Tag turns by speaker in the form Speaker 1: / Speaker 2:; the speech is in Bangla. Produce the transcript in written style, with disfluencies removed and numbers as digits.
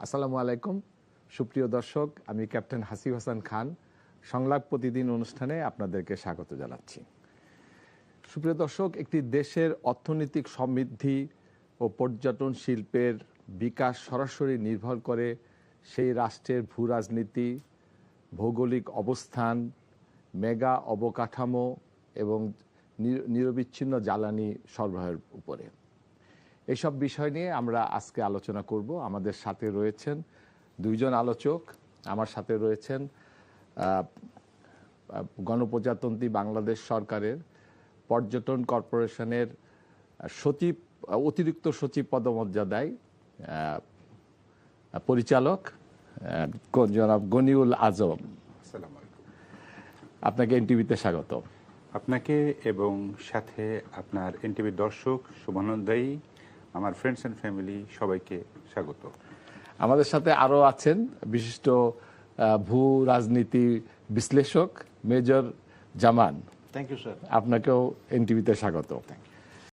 Speaker 1: আসসালামু আলাইকুম সুপ্রিয় দর্শক, আমি ক্যাপ্টেন হাসিব হাসান খান সংলাপ প্রতিদিন অনুষ্ঠানে আপনাদেরকে স্বাগত জানাচ্ছি। সুপ্রিয় দর্শক, একটি দেশের অর্থনৈতিক সমৃদ্ধি ও পর্যটন শিল্পের বিকাশ সরাসরি নির্ভর করে সেই রাষ্ট্রের ভূ রাজনীতি, ভৌগোলিক অবস্থান, মেগা অবকাঠামো এবং নিরবিচ্ছিন্ন জ্বালানি সরবরাহের উপরে। এইসব বিষয় নিয়ে আমরা আজকে আলোচনা করব। আমাদের সাথে রয়েছেন দুইজন আলোচক। আমার সাথে রয়েছেন গণপ্রজাতন্ত্রী বাংলাদেশ সরকারের পর্যটন কর্পোরেশনের সচিব, অতিরিক্ত সচিব পদমর্যাদায় পরিচালক জনাব গনিউল আজম। আপনাকে এনটিভিতে স্বাগত।
Speaker 2: আপনাকে এবং সাথে আপনার এনটিভির দর্শক, শুভানন্দায়ী, আমার ফ্রেন্ডস অ্যান্ড ফ্যামিলি সবাইকে স্বাগত।
Speaker 1: আমাদের সাথে আরও আছেন বিশিষ্ট ভূ রাজনীতি বিশ্লেষক major Zaman.
Speaker 3: Thank you sir.
Speaker 1: আপনাকেও এনটিভিতে স্বাগত।
Speaker 3: Thank you.